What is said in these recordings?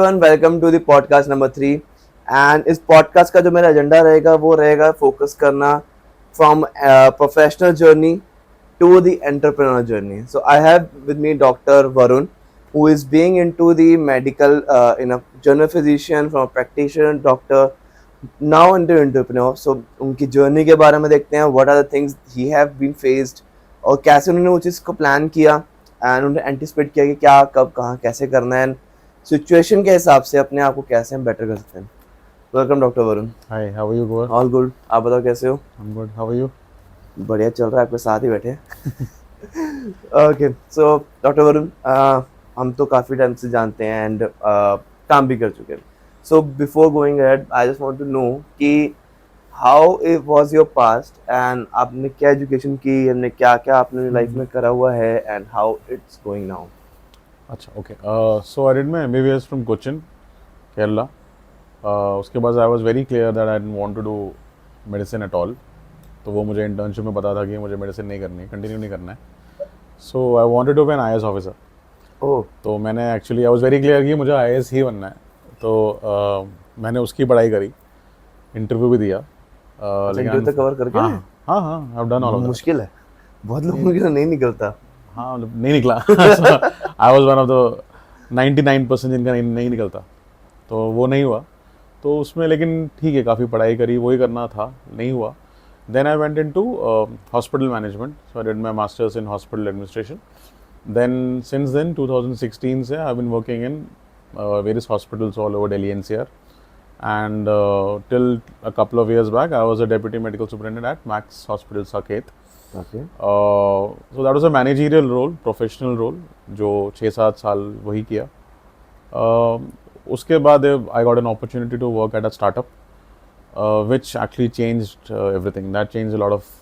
Everyone, welcome to the podcast number 3। And इस podcast का जो मेरा एजेंडा रहेगा वो रहेगा फोकस करना from professional journey to the entrepreneur journey. So I have with me doctor Varun who is being into the medical in a general physician from a practitioner doctor now into entrepreneur। so उनकी journey के बारे में देखते हैं, what are the things he have been faced और कैसे उन्होंने उस चीज़ को प्लान किया एंड उन्होंने एंटिसिपेट किया कि क्या कब कहाँ कैसे करना है, सिचुएशन के हिसाब से अपने आप को कैसे हम बेटर कर सकते हैं। Welcome doctor Varun. Hi, how are you गोर? ऑल गुड, आप बताओ कैसे हो? I am good, how are you? बढ़िया चल रहा है, आपके साथ ही बैठे। ओके, सो डॉक्टर वरुण, हम तो काफ़ी टाइम से जानते हैं एंड काम भी कर चुके हैं। So before going ahead I just want to know कि how it was your past and आपने क्या एजुकेशन की, हमने क्या क्या आपने लाइफ में करा हुआ है and how it's going now. अच्छा, okay. So I did my MBBS from Cochin, Kerala. उसके बाद I was very clear that I didn't want to do medicine at all. तो वो मुझे इंटर्नशिप में पता था कि मुझे मेडिसिन नहीं करनी है, कंटिन्यू नहीं करना है। So I wanted to be an IAS officer. तो मैंने actually I was very clear कि मुझे आईएएस ही बनना है। तो मैंने उसकी पढ़ाई करी, इंटरव्यू भी दिया। इंटरव्यू तो कवर करके हाँ हाँ हाँ, I have done all of that. मुश्किल है, बहुत लोगों के तो नहीं निकलता। हाँ, मतलब नहीं निकला। I was one of the 99% जिनका नहीं निकलता, तो वो नहीं हुआ। तो उसमें लेकिन ठीक है, काफ़ी पढ़ाई करी, वही करना था, नहीं हुआ। Then I went into hospital management, so I did my masters in hospital administration. Then since then 2016 से I been working in various hospitals all over Delhi NCR, and till a couple of years back I was a deputy medical superintendent at Max Hospital Saket. Okay. So that was a managerial role, professional role, जो 6-7 साल वही किया। उसके बाद I got an opportunity to work at a startup, which actually changed everything. That changed a lot of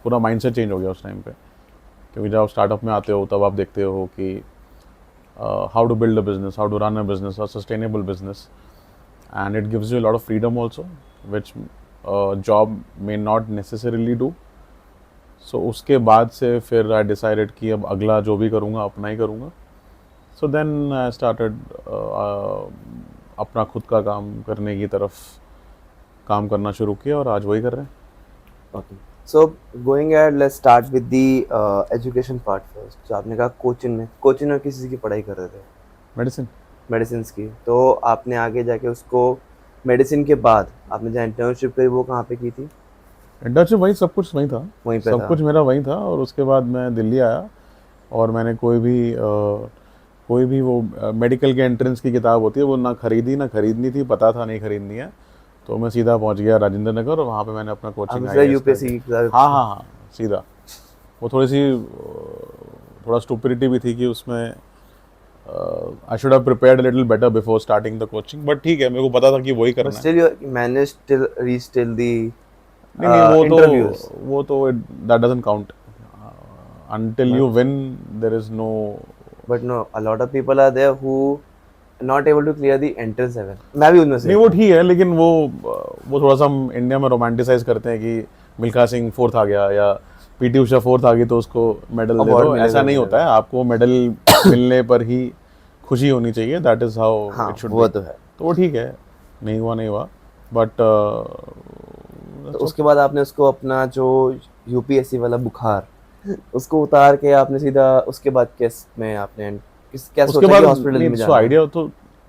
पूरा mindset change हो गया उस टाइम पे, क्योंकि जब आप स्टार्टअप में आते हो तब आप देखते हो कि how to build a business, how to run a business, a sustainable business, and it gives you a lot of freedom also, which job may not necessarily do. सो उसके बाद से फिर आई डिसाइडेड कि अब अगला जो भी करूँगा अपना ही करूँगा। सो देन आई स्टार्टेड अपना खुद का काम करने की तरफ काम करना शुरू किया और आज वही कर रहे हैं। Okay, so going ahead, let's start with the education part first. जो आपने कहा कोचिंग में किसी चीज़ की पढ़ाई कर रहे थे, मेडिसिन की, तो आपने आगे जाके उसको मेडिसिन के बाद आपने जहाँ इंटर्नशिप करी वो कहाँ पे की थी? इंटर्नशिप वही, सब कुछ वहीं था, सब कुछ मेरा वहीं था। और उसके बाद मैं दिल्ली आया और मैंने कोई भी वो मेडिकल के एंट्रेंस की किताब होती है वो ना खरीदनी थी, पता था नहीं खरीदनी है, तो मैं सीधा पहुंच गया राजेंद्र नगर और वहाँ पे मैंने अपना कोचिंग यूपीएससी। हाँ, सीधा। वो थोड़ा स्टुपिडिटी भी थी कि उसमें I should have prepared little better before starting the coaching, but ठीक है, मेरे को पता था कि वही करना है। Still you managed to reach till the नहीं, वो तो that doesn't count. Until you win, there is no. But no, a lot of people are there who not able to clear the entrance level. मैं भी उनमें से। नहीं, वो ठीक है, लेकिन वो थोड़ा सा हम इंडिया में रोमांटिसाइज करते हैं कि मिल्खा सिंह 4th आ गया या पीटी उषा 4th आ गई तो उसको मेडल दे दो। ऐसा नहीं होता है, आपको मेडल मिलने पर ही खुशी होनी चाहिए। That is how it should be. वो तो है, तो वो ठीक है, नहीं हुआ, बट तो उसके बाद आपने उसको अपना जो यूपीएससी वाला बुखार उसको उतार के आपने सीधा उसके बाद केस में आपने क्या सोचा कि हॉस्पिटल में जाना? आइडिया तो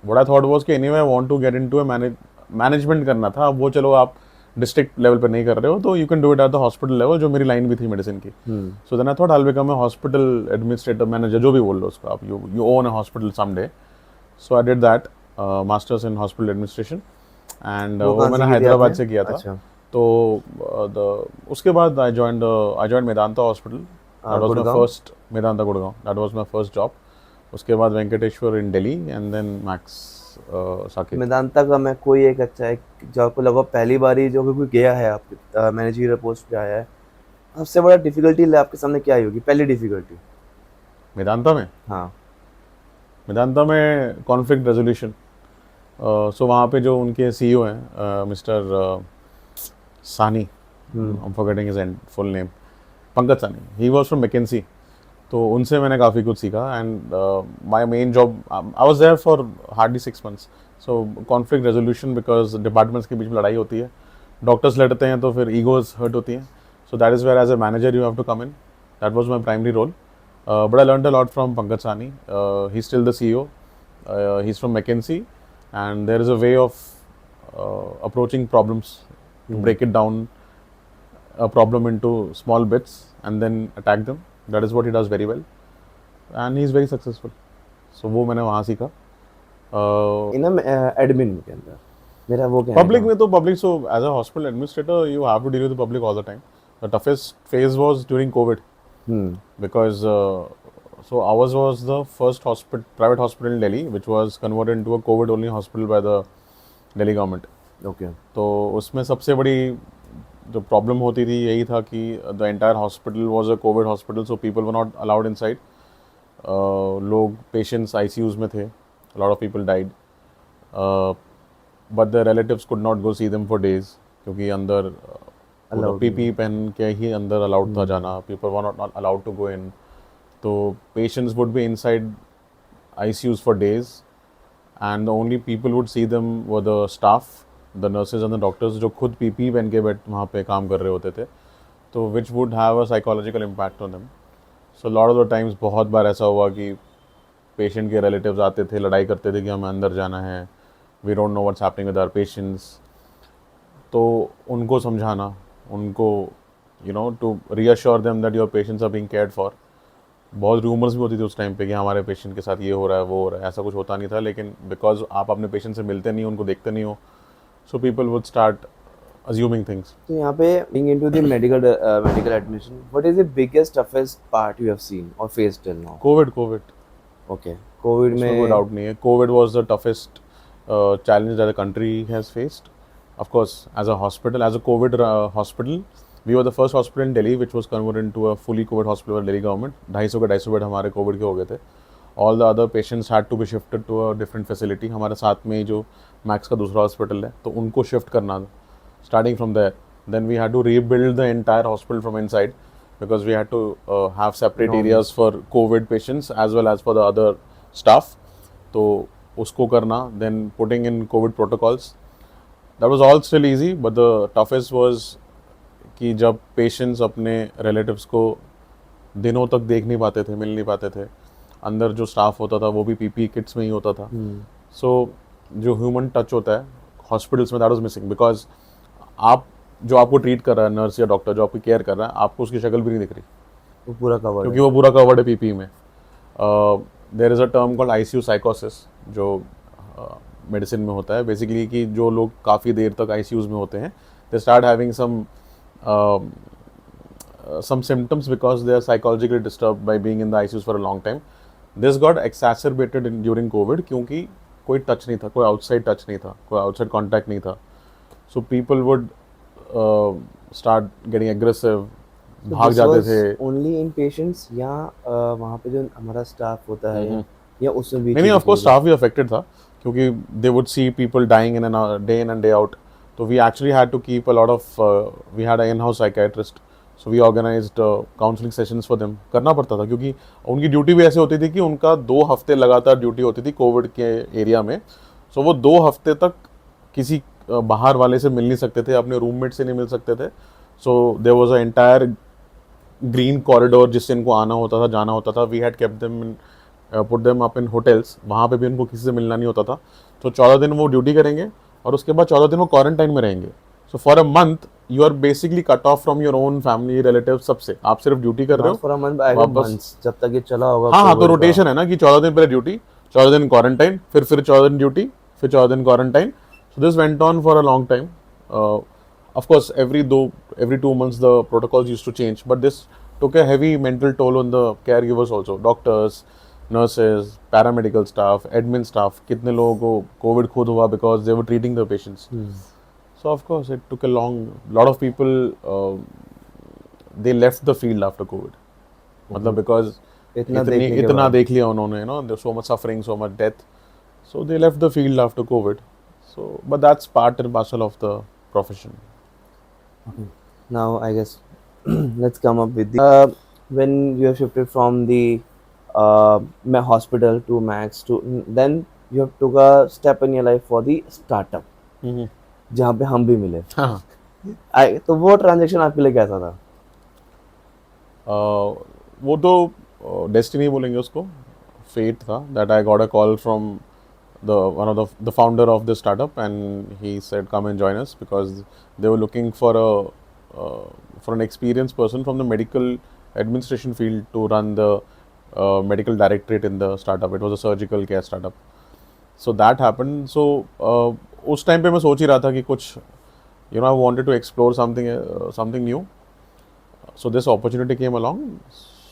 व्हाट आई थॉट वाज कि anyway I want to get into management करना था। अब वो चलो आप डिस्ट्रिक्ट लेवल पे नहीं कर रहे हो तो you can do it at the hospital level, जो मेरी लाइन भी थी मेडिसिन की। So then I thought I will become a hospital administrative manager, जो भी बोल लो उसको आप, you own a hospital someday. So I did that masters in hospital administration and वो मैंने हैदराबाद से किया था। अच्छा। तो उसके बाद I joined Medanta hospital, that was my first, Medanta Gurgaon, that was my first job. उसके बाद Venkateshwar in Delhi and then Max Saket. Medanta का मैं कोई एक अच्छा है जो आपको लगा पहली बारी जो कोई गया है आपके मैनेजरियल पोस्ट पे आया है, सबसे बड़ा डिफिकल्टी आपके सामने क्या होगी? पहली डिफिकल्टी मेदांता में? हाँ, मेदांता में कॉन्फ्लिक्ट रेजोल्यूशन। सो वहाँ पे जो उनके सीईओ हैं मिस्टर सानी, I'm forgetting his full name, Pankaj Sani. He was from McKinsey. तो उनसे मैंने काफ़ी कुछ सीखा and my main job I was there for hardly 6 months. So conflict resolution because departments के बीच में लड़ाई होती है, डॉक्टर्स लड़ते हैं तो फिर ईगोज हर्ट होती हैं. So that is where as a manager you have to come in. That was my primary role. But I learned a lot from Pankaj Sani. He's still the CEO. He's from McKinsey, and there is a way of approaching problems to break it down, a problem into small bits and then attack them. That is what he does very well, and he's very successful. So वो मैंने वहाँ सीखा. इन admin के अंदर मेरा वो कहना Public था। में तो public, so as a hospital administrator you have to deal with the public all the time. The toughest phase was during COVID. Because so ours was the first private hospital in Delhi which was converted into a COVID only hospital by the Delhi government. Okay तो उसमें सबसे बड़ी जो problem होती थी यही था कि the entire hospital was a Covid hospital, so people were not allowed inside. लोग पेशेंट्स आईसीयूज में थे, lot of people died, but the relatives could not go see them for days क्योंकि अंदर Allowed पीपी पहन के ही अंदर allowed था जाना. People were not allowed to go in. तो patients would be inside ICUs for days, and the only people would see them were the staff, the nurses and the doctors जो खुद PPE पहन के बैठ वहाँ पे काम कर रहे होते थे. तो which would have a psychological impact on them. So lot of the times बहुत बार ऐसा हुआ कि पेशेंट के रिलेटिव्स आते थे, लड़ाई करते थे कि हमें अंदर जाना है, we don't know what's happening with our patients. तो उनको समझाना, उनको to reassure them that your patients are being cared for. बहुत रूमर्स भी होती थी उस टाइम पे कि हमारे पेशेंट के साथ ये हो रहा है वो हो रहा है. ऐसा कुछ होता नहीं था, लेकिन बिकॉज आप अपने पेशेंट से मिलते नहीं हो, उनको देखते नहीं हो, so people would start assuming things. तो यहाँ पे being into the medical admission, what is the biggest toughest part you have seen or faced till now? Covid Okay, Covid उसमें कोई में डाउट नहीं है. Covid was the toughest challenge that the country has faced. Of course, as a hospital, as a COVID hospital, we were the first hospital in Delhi which was converted into a fully COVID hospital by Delhi government. 250 bed हमारे Covid के हो गए थे. All the other patients had to be shifted to a different facility. हमारे साथ में जो max का दूसरा हॉस्पिटल है तो उनको शिफ्ट करना था. Starting from there, then we had to rebuild the entire hospital from inside because we had to have separate areas for COVID patients as well as for the other staff. तो उसको करना, then putting in COVID protocols. That was all still easy, but the toughest was कि जब patients अपने relatives को दिनों तक देख नहीं पाते थे, मिल नहीं पाते थे, अंदर जो स्टाफ होता था वो भी पीपी किट्स में ही होता था. सो जो ह्यूमन टच होता है हॉस्पिटल्स में, दैट वाज मिसिंग. बिकॉज आप जो आपको ट्रीट कर रहा है, नर्स या डॉक्टर जो आपकी केयर कर रहा है, आपको उसकी शक्ल भी नहीं दिख रही वो पूरा कवर क्योंकि वो पूरा कवर्ड है पीपी में. There is a term called ICU साइकोसिस जो मेडिसिन में होता है. बेसिकली कि जो लोग काफ़ी देर तक ICUs में होते हैं, they start having some symptoms because they are psychologically disturbed by being in the ICUs for a long time. This got exacerbated during COVID क्योंकि कोई टच नहीं था, कोई आउटसाइड टच नहीं था, कोई आउटसाइड कॉन्टैक्ट नहीं था. So people would start getting aggressive, भाग जाते थे. ओनली इन पेशेंट्स या वहाँ पे जो हमारा स्टाफ होता है या उसमें भी नहीं, ऑफ कोर्स स्टाफ भी अफेक्टेड था क्योंकि they would see people dying in and day out. तो we actually had to keep a lot of, we had in house psychiatrist, so we organised counselling sessions for them. करना पड़ता था क्योंकि उनकी duty भी ऐसे होती थी कि उनका 2 हफ्ते लगातार ड्यूटी होती थी कोविड के एरिया में. सो वो 2 हफ्ते तक किसी बाहर वाले से मिल नहीं सकते थे, अपने रूममेट से नहीं मिल सकते थे. So there was a entire green corridor जिससे इनको आना होता था, जाना होता था. We had kept them, put them up in hotels, वहाँ पे भी उनको किसी से मिलना नहीं होता था. तो 14 दिन वो ड्यूटी करेंगे और उसके बाद 14 दिन वो क्वारंटाइन में रहेंगे. So for a month you are basically cut off from your own family relative, सबसे आप सिर्फ ड्यूटी कर रहे हो. फॉर अ मंथ, वापस जब तक ये चला होगा. हाँ, तो रोटेशन है ना कि 14 दिन पहले ड्यूटी, 14 दिन क्वारंटाइन, फिर 14 दिन ड्यूटी, फिर 14 दिन quarantine. So this went on for a long time. Of course, every 2 months the protocols used to change, but this took a heavy mental toll on the caregivers also, doctors, nurses, paramedical staff, admin staff. कितने लोगों को COVID खुद हुआ because they were treating the patients. So of course it took a lot of people they left the field after COVID. मतलब because इतना देख लिया उन्होंने, there's so much suffering, so much death, so they left the field after COVID. So but that's part and parcel of the profession. Now I guess let's come up with the when you have shifted from the hospital to Max to then you have took a step in your life for the startup जहाँ पे हम भी मिले. हाँ. तो वो transaction आपके लिए कैसा था? वो तो डेस्टिनी बोलेंगे उसको, फेट था. That I got a call from one of the founder of the startup, and he said come and join us because they were looking for an experienced person from the medical administration field to run the medical directorate in the startup. It was a surgical care startup. So that happened. So उस time पे मैं सोच ही रहा था कि कुछ I wanted to explore something new. So this opportunity came along,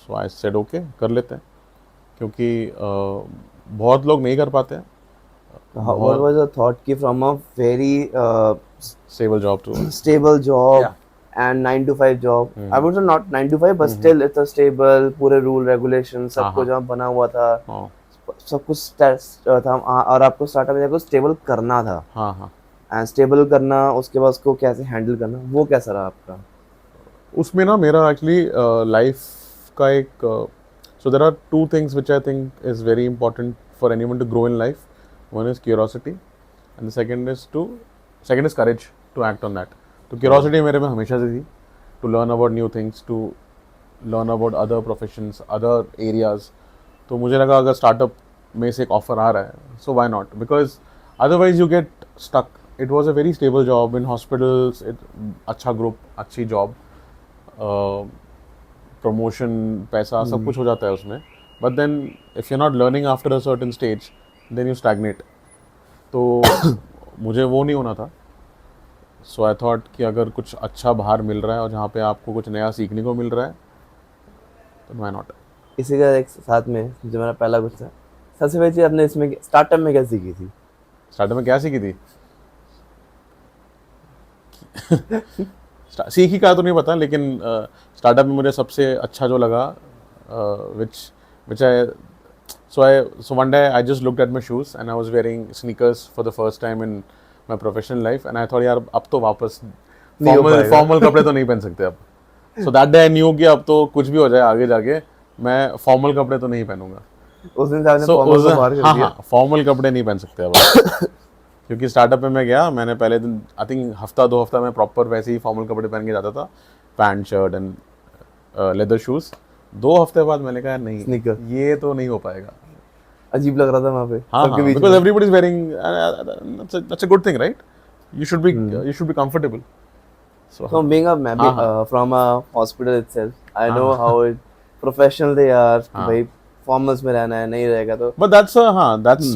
so I said okay, कर लेते हैं, क्योंकि बहुत लोग नहीं कर पाते हैं. What was the thought कि from a very Stable job to stable job Yeah. and 9 to 5 job. I would say not 9 to 5 but still it's a stable पूरे rule regulations सब कुछ जहाँ बना हुआ था, हाँ सब कुछ था और आपको स्टार्टअप में स्टेबल करना था हाँ हाँ. एंड स्टेबल करना उसके बाद उसको कैसे हैंडल करना वो कैसा रहा आपका? उसमें ना मेरा एक्चुअली लाइफ का एक so there are two things which I think is very important for anyone to grow in life. One is curiosity and the second is courage to act on that. तो curiosity मेरे में हमेशा से थी, to learn about new things, to learn about other professions, other areas. तो मुझे लगा अगर स्टार्टअप में से एक ऑफर आ रहा है, so why not? Because otherwise you get stuck. It was a very stable job in hospitals, अच्छा group, अच्छी job, promotion, पैसा सब कुछ हो जाता है उसमें. But then if you're not learning after a certain stage, then you stagnate. तो मुझे वो नहीं होना था. So I thought कि अगर कुछ अच्छा बाहर मिल रहा है और जहाँ पे आपको कुछ नया सीखने को मिल रहा है, तो why not? इसी का एक साथ में जो मेरा पहला कुछ था, सबसे पहली चीज आपने इसमें स्टार्टअप में क्या सीखी थी? स्टार्टअप में क्या सीखी थी? सीखी का तो नहीं पता, लेकिन स्टार्टअप में मुझे सबसे अच्छा जो लगा, which I so one day I just looked at my shoes and I was wearing sneakers for the first time in my professional life and I thought यार अब तो वापस नहीं हो पाएगा। फॉर्मल कपड़े तो नहीं पहन सकते अब. So that day I knew कि अब तो कुछ भी हो जाए आगे जाके मैं फॉर्मल कपड़े तो नहीं पहनूंगा. उस दिन से आपने So फॉर्मल को बाहर कर हाँ दिया। हाँ, फॉर्मल कपड़े नहीं पहन सकते अब. क्योंकि स्टार्टअप में मैं गया, मैंने पहले दिन आई थिंक हफ्ता 2 हफ्ता मैं प्रॉपर वैसे ही फॉर्मल कपड़े पहन के जाता था, pant shirt and leather shoes. 2 हफ्ते बाद मैंने कहा नहीं, Sneaker। ये तो नहीं हो पाएगा. अजीब लग रहा था वहाँ पे हाँ सबके हाँ, बीच बिकॉज में। Everybody is wearing, that's a good thing right. You should be comfortable. So So being a मैं भी हाँ, from a hospital itself, I know हाँ. how it professional they are कि हाँ. भाई फॉर्मल्स में रहना है, नहीं रहेगा तो but that's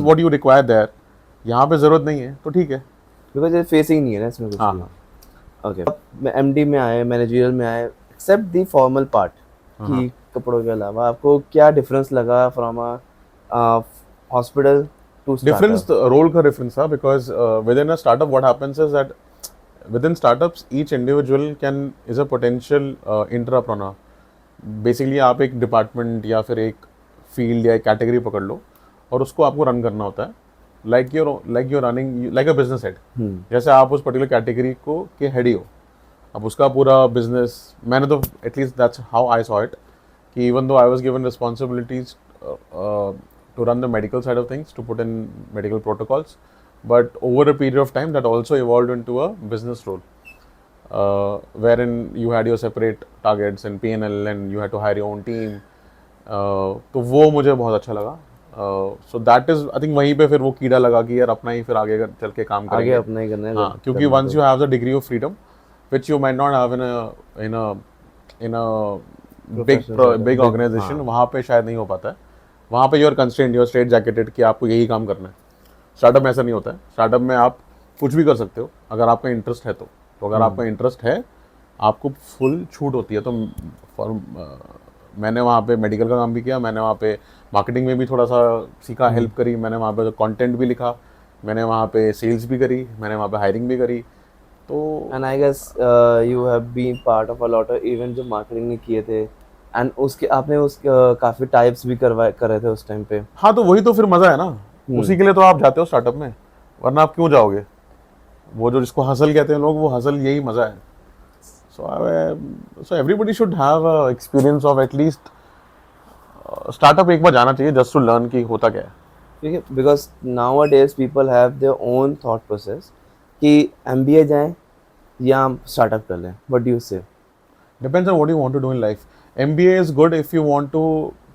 what you require there. यहाँ पे जरूरत नहीं है तो ठीक है. बिकॉज ये फेसिंग नहीं है ना इसमें कुछ हाँ भी। हाँ ओके, मैं एमडी में आए, मैनेजरियल में आए, एक्सेप्ट द फॉर्मल पार्ट कि कपड़ों के अलावा आपको क्या डिफरेंस लगा from a hospital to difference startup? role का difference था because within a startup what happens is that within startups each individual is a potential entrepreneur. Basically आप एक डिपार्टमेंट या फिर एक फील्ड या एक कैटेगरी पकड़ लो और उसको आपको रन करना होता है like you're running like a business head. जैसे आप उस पर्टिकुलर कैटेगरी को के हेड ही हो, अब उसका पूरा बिजनेस. मैंने तो at least that's how I saw it कि even though I was given responsibilities to run the medical side of things, to put in medical protocols, but over a period of time that also evolved into a business role, wherein you had your separate targets and P&L and you had to hire your own team. तो वो मुझे बहुत अच्छा लगा. So that is I think वहीं पे फिर वो कीड़ा लगा कि यार अपना ही फिर आगे चल के काम आगे करेंगे. अपना ही करना है। हाँ, क्योंकि once you have the degree of freedom which you might not have in a big organization, वहाँ पे शायद नहीं हो पाता है. वहाँ पे you're constraint, you're straitjacketed कि आपको यही काम करना है. स्टार्टअप में ऐसा नहीं होता है. स्टार्टअप में आप कुछ भी कर सकते हो अगर आपका इंटरेस्ट है तो अगर आपका इंटरेस्ट है आपको फुल छूट होती है. तो मैंने वहाँ पे मेडिकल का काम भी किया, मैंने वहाँ पे मार्केटिंग में भी थोड़ा सा सीखा, हेल्प करी, मैंने वहाँ पे कंटेंट भी लिखा, मैंने वहाँ पे सेल्स भी करी, मैंने वहाँ पे हायरिंग भी करी. तो and I guess you have been part of a lot of event जो मार्केटिंग ने किए थे एंड उसके आपने काफी टाइप्स भी कर रहे थे उस टाइम पे. हाँ, तो वही तो फिर मजा है ना. उसी के लिए तो आप जाते हो स्टार्टअप में, वरना आप क्यों जाओगे? वो जो जिसको हसल कहते हैं लोग, वो हसल यही मजा है. So everybody should have a experience of at least startup एक बार जाना चाहिए just to learn कि होता क्या है. ठीक है, because now days people have their own thought process कि एमबीए जाएं या स्टार्टअप कर लें. व्हाट डू यू से? Depends on what you want to do in life. MBA is good if you want to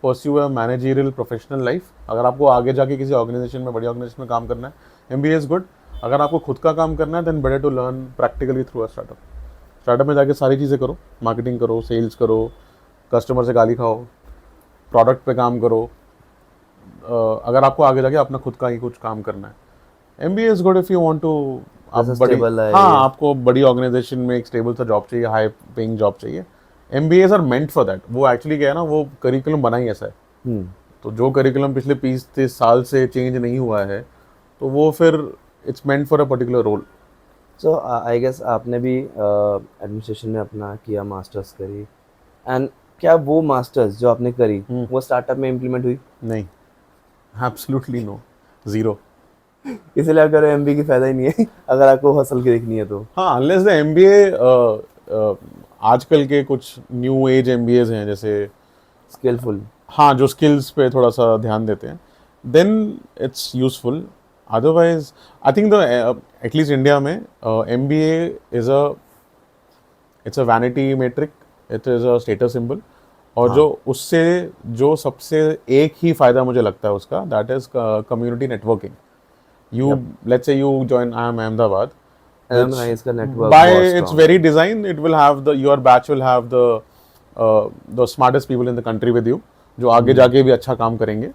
pursue a managerial professional life. अगर आपको आगे जाके किसी ऑर्गेनाइजेशन में, बड़ी ऑर्गेनाइजेशन में काम करना है, MBA is good. अगर आपको खुद का काम करना है, then better to learn practically through a startup. Startup में जाके सारी चीज़ें करो, मार्केटिंग करो, सेल्स करो, कस्टमर से गाली खाओ, प्रोडक्ट पे काम करो. अगर आपको आगे जाके अपना खुद का ही कुछ काम करना है, MBA is good if you want to. आप जैसे बड़ी, stable है हाँ, ये. आपको बड़ी ऑर्गेनाइजेशन में एक स्टेबल सा जॉब चाहिए, हाई पेइंग जॉब चाहिए. MBAs are meant for that. वो एक्चुअली क्या है ना, वो करिकुलम बना ही ऐसा है. हम्म. तो जो करिकुलम पिछले 20-30 साल से चेंज नहीं हुआ है, तो वो फिर it's meant for a particular role. So I guess आपने भी एडमिनिस्ट्रेशन में अपना किया, मास्टर्स करी, एंड क्या वो मास्टर्स जो आपने करी वो स्टार्टअप में इम्प्लीमेंट हुई? नहीं, एब्सोल्युटली नो, जीरो. इसलिए आप कह रहे हो एमबीए की फायदा ही नहीं है अगर आपको हसल की देखनी है तो. हाँ, अनलेस द MBA आजकल के कुछ न्यू एज MBAs हैं जैसे, स्किलफुल. हाँ, जो स्किल्स पे थोड़ा सा ध्यान देते हैं, then it's useful. Otherwise I think the at least India में MBA it's a vanity metric, it is a status symbol. और हाँ. जो उससे जो सबसे एक ही फ़ायदा मुझे लगता है उसका, that is community networking. You, let's say you join IIM Ahmedabad, alumni इसका नेटवर्क by बहुत its strong very है. design, it will have your batch will have the smartest people in the country with you, जो आगे जाके भी अच्छा काम करेंगे,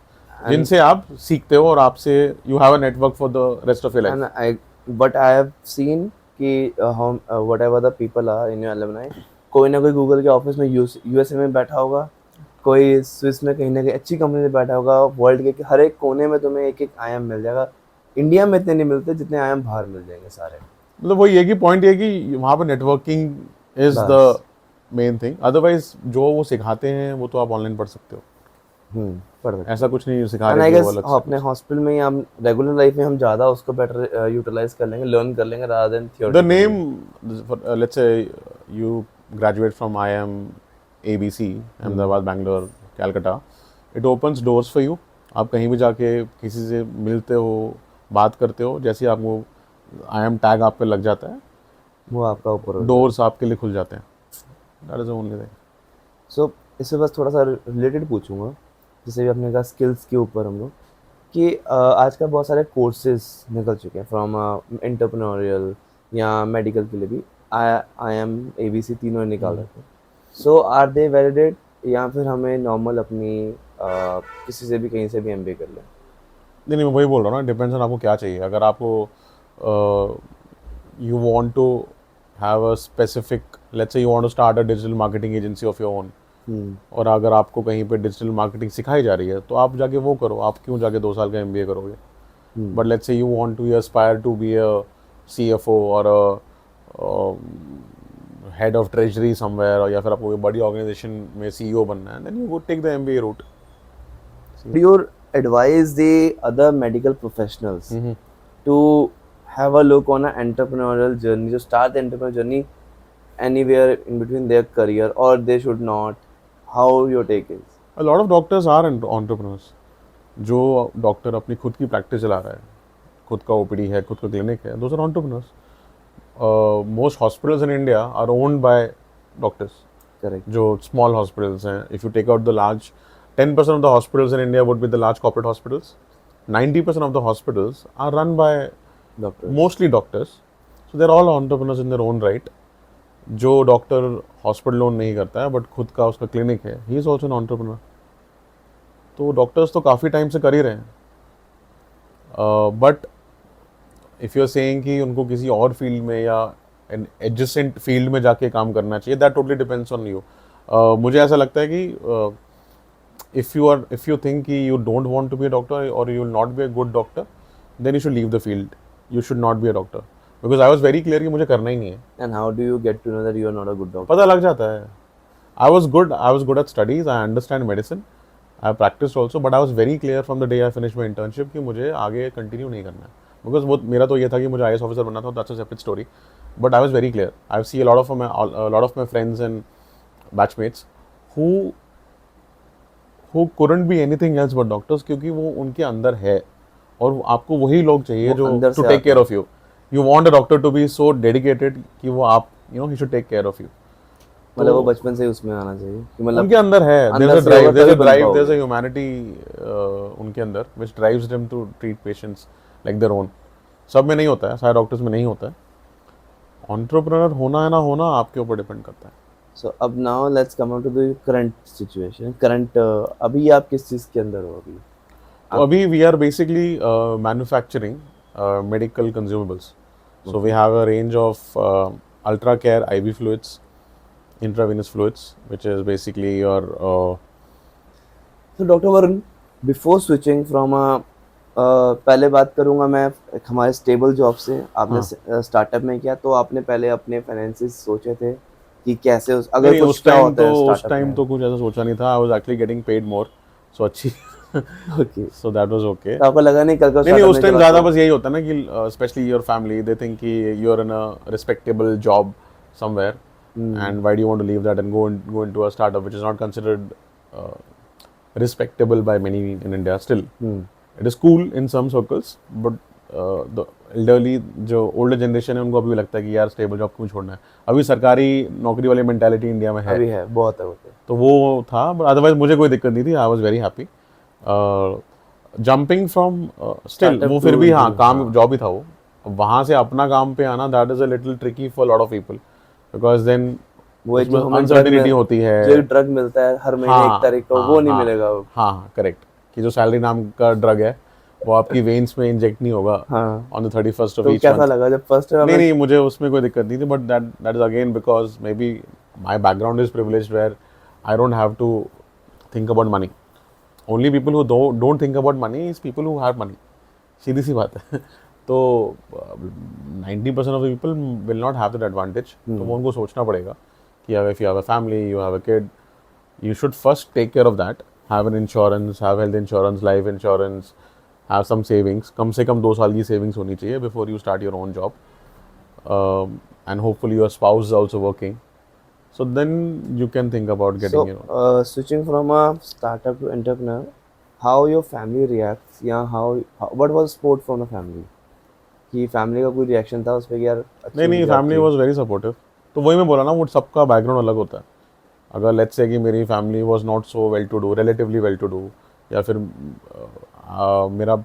जिनसे आप सीखते हो और आपसे you have a network for the rest of your life. But I have seen कि whatever the people are in your alumni, कोई ना कोई गूगल के ऑफिस में यूएसए में बैठा होगा, कोई स्विस में कहीं ना कहीं अच्छी कंपनी में बैठा होगा. वर्ल्ड के हर एक कोने में तुम्हें एक एक आईएम मिल जाएगा. इंडिया में इतने नहीं मिलते जितने आईएम बाहर मिल जाएंगे सारे. मतलब वही है कि पॉइंट ये है कि वहाँ पे networking is the bus. Main thing. Otherwise जो वो सिखाते हैं वो तो आप ऑनलाइन पढ़ सकते हो. पढ़ सकते. ऐसा कुछ नहीं सिखा एंड रहे आई कि गेस वो अलग से अपने हॉस्पिटल में या हम रेगुलर लाइफ में हम ज़्यादा उसको बेटर यूटिलाइज कर लेंगे, लर्न कर लेंगे rather than The name, let's say you graduate from IIM ABC, Ahmedabad, Bangalore, Calcutta, it opens doors for you. आप कहीं भी जाके किसी से मिलते हो, बात करते हो, जैसे ही आपको IIM टैग आप पे लग जाता है, वो आपका ऊपर हो. डोर्स आपके लिए खुल जाते हैं. That is the only thing. सो इससे बस थोड़ा सा रिलेटेड पूछूंगा, जैसे भी आपने कहा स्किल्स के ऊपर हम लोग कि आजकल बहुत सारे कोर्सेज निकल चुके हैं फ्रॉम एंटरप्रेन्योरियल या मेडिकल के लिए भी. IIM ABC तीनों निकाल रखे हैं. सो आर दे वैलिडेट या फिर हमें नॉर्मल अपनी किसी से भी कहीं से भी MBA कर लें? नहीं, मैं वही बोल रहा हूँ ना, डिपेंड्स ऑन आपको क्या चाहिए. अगर आपको you want to have a specific, let's say you want to start a digital marketing agency of your own, और अगर आपको कहीं पे डिजिटल मार्केटिंग सिखाई जा रही है तो आप जाके वो करो. आप क्यों जाके 2 साल का MBA करोगे? But let's say you want to aspire to be a CFO और a head of treasury somewhere, या फिर आपको कोई बड़ी ऑर्गेनाइजेशन में CEO बनना है, then you would take the MBA route. Do you advise the other medical professionals to have a look on an entrepreneurial journey, to start the entrepreneurial journey anywhere in between their career, or they should not? How your take is? A lot of doctors are entrepreneurs. जो doctor अपनी खुद की practice चला रहा है, खुद का OPD है, खुद का क्लिनिक है, those are entrepreneurs. Most hospitals in India are owned by doctors. Correct. जो small hospitals हैं, if you take out the large, 10% of the hospitals in India would be the large corporate hospitals. 90% of the hospitals are run by Doctors. mostly doctors. So they're all entrepreneurs in their own right. जो doctor hospital own नहीं करता है but खुद का उसका clinic है, he is also an entrepreneur. तो doctors तो काफ़ी टाइम से कर ही रहे हैं. But if you are saying कि उनको किसी और फील्ड में या एन एडजेसेंट फील्ड में जाके काम करना चाहिए, that totally depends on you. मुझे ऐसा लगता है कि if you think कि you don't want to be a doctor or you will not be a good doctor, then you should leave the field. You should not be a doctor. Because I was very clear कि मुझे करना ही नहीं है. And how do you get to know that you are not a good doctor? पता लग जाता है. I was good at studies. I understand medicine. I practiced also, but I was very clear from the day I finished my internship कि मुझे आगे continue नहीं करना है. Because वो मेरा तो ये था कि मुझे IAS ऑफिसर बनना था. That's a separate story. but I was very clear. I see a lot of my friends and batchmates who couldn't be anything else but doctors, क्योंकि वो उनके अंदर है, और आपको वही लोग चाहिए वो जो अंदर to से take आता care है। of you. You want a doctor to be so dedicated कि वो आप he should take care of you. मतलब वो तो बचपन से ही उसमें आना चाहिए कि मतलब उनके अंदर है, अंदर there's a से होगा drive, there's तभी a बन drive, there's पाओगे। a humanity उनके अंदर which drives them to treat patients like their own. सब में नहीं होता है, सारे डॉक्टर्स में नहीं होता है. एंटरप्रेन्योर होना है ना होना आपके ऊपर डिपेंड करता है. सो अब now let's come on to the current situation. Current अभी आप किस चीज़ के अंदर हो अभी? तो अभी we are basically manufacturing medical consumables. So we have a range of ultra care IV fluids, intravenous fluids, which is basically your तो doctor Varun, before switching from पहले बात करूंगा मैं एक हमारे स्टेबल जॉब से। आपने स्टार्टअप में किया तो आपने पहले अपने फाइनेंसेस सोचे थे कि कैसे अगर नहीं, कुछ क्या होता है उस स्टार्टअप टाइम में? तो कुछ ऐसा सोचा नहीं था. I was actually getting paid more, so अच्छी. Okay, so that was okay. तो आपको लगा नहीं कल को नहीं नहीं, स्टार्टअप उस नहीं टाइम चला ज़्यादा तो? बस यही होता है ना कि specially your family, they think कि you are in a respectable job somewhere, and why do you want to leave that and go into a startup which is not considered respectable by many in India still. It is cool in some circles, but the elderly, जो older generation है, उनको अभी भी लगता है कि यार stable job क्यों छोड़ना है. अभी सरकारी नौकरी वाली मेंटालिटी इंडिया में है, अभी है, बहुत है वो तो। तो वो था. बट अदरवाइज मुझे कोई दिक्कत नहीं थी. आई was very happy jumping from still. Startup वो फिर to भी हाँ into, काम हाँ। जॉब ही था वो. वहाँ से अपना काम पे आना, that is a little tricky for lot of people, because then वो एक जो उसमें हमें अनसर्टिनिटी होती है. जो ड्रग मिलता है हर महीने एक तारीख को, वो नहीं मिलेगा अब। हाँ करेक्ट. कि जो सैलरी नाम का ड्रग है वो आपकी वेन्स में इंजेक्ट नहीं होगा हाँ। ऑन द 31st ऑफ तो ईच कैसा मंथ. लगा जब फर्स्ट टाइम नहीं हमें? नहीं, मुझे उसमें कोई दिक्कत नहीं थी. But that is again because may be my background is privileged where I don't have to think about money. Only people who don't think about money is people who have money. सीधी सी बात है. तो 90% of the people will not have that advantage. तो वो उनको सोचना पड़ेगा कि if you have a family, you have a kid, you should first take care of that. Have an insurance, have health insurance, life insurance, have some savings. कम से कम 2 साल की savings होनी चाहिए before you start your own job. And hopefully your spouse is also working. So then you can think about getting your own. Switching from a startup to entrepreneur, how your family reacts, या what was support from the family? कि family का कोई reaction था उस पे कि यार अच्छी नहीं, job फैमिली थी? Was very supportive. तो वही मैं बोला ना, वो सबका बैकग्राउंड अलग होता है. अगर लेट्स से कि मेरी family was not so well to do, relatively well to do, या फिर मेरा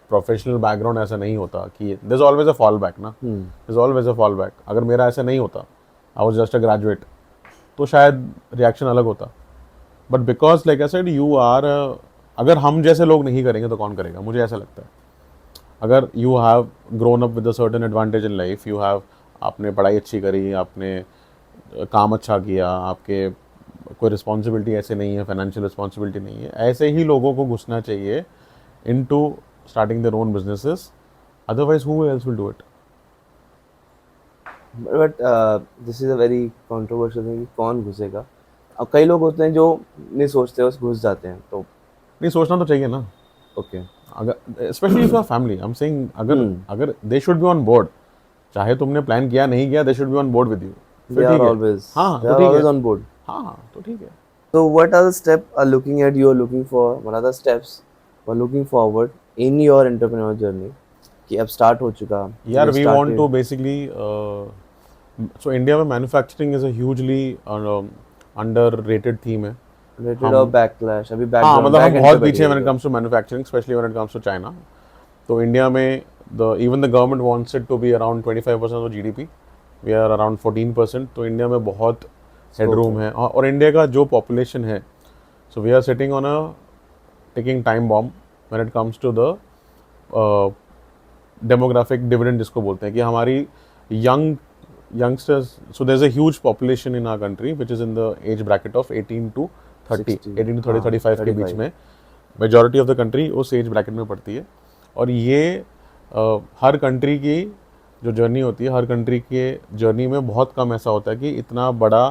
प्रोफेशनल बैकग्राउंड ऐसा नहीं होता कि there is always a fall back ना. There is always a fall back. अगर मेरा ऐसा नहीं होता, I was just a graduate, तो शायद रिएक्शन अलग होता. But because like I said, you are, अगर हम जैसे लोग नहीं करेंगे तो कौन करेगा, मुझे ऐसा लगता है. अगर you have grown up with a certain advantage in life, you have, आपने पढ़ाई अच्छी करी, आपने काम अच्छा किया, आपके कोई रिस्पॉन्सिबिलिटी ऐसे नहीं है, फाइनेंशियल रिस्पॉन्सिबिलिटी नहीं है, ऐसे ही लोगों को घुसना चाहिए into starting their own businesses. Otherwise who else will do it? But this is a very controversial thing, कौन घुसेगा? अब कई लोग होते हैं जो नहीं सोचते, बस घुस जाते हैं। तो नहीं, सोचना तो चाहिए ना. ओके, अगर specially if your family, I am saying, अगर they should be on board. चाहे तुमने प्लान किया नहीं किया, they should be on board with you. They are ठीक है. ऑलवेज हाँ दे तो आर ठीक ऑलवेज है. On board. हाँ तो ठीक है. So what are the steps looking at you are looking for? What are the steps for looking forward in your entrepreneurial journey? कि अब start हो चुका, यार you we want to started, basically, so India में manufacturing is a hugely underrated theme है. related or backlash, अभी हाँ background, मतलब हम back end बहुत पे पीछे हैं बैठिए when it comes to manufacturing, especially when it comes to China. तो इंडिया में even the government wants it to be around 25% of GDP. We are around 14%. तो इंडिया में बहुत हेडरूम है. और इंडिया का जो पॉपुलेशन है, so we are sitting on a ticking time bomb when it comes to the demographic dividend जिसको बोलते हैं, कि हमारी youngsters, so there's a huge population in our country which is in the age bracket of 18 to 30, 60, 18 to 30, हाँ, 35 के बीच 35 में majority of the country उस age bracket में पड़ती है. और ये हर कंट्री की जो जर्नी होती है, हर कंट्री के जर्नी में बहुत कम ऐसा होता है कि इतना बड़ा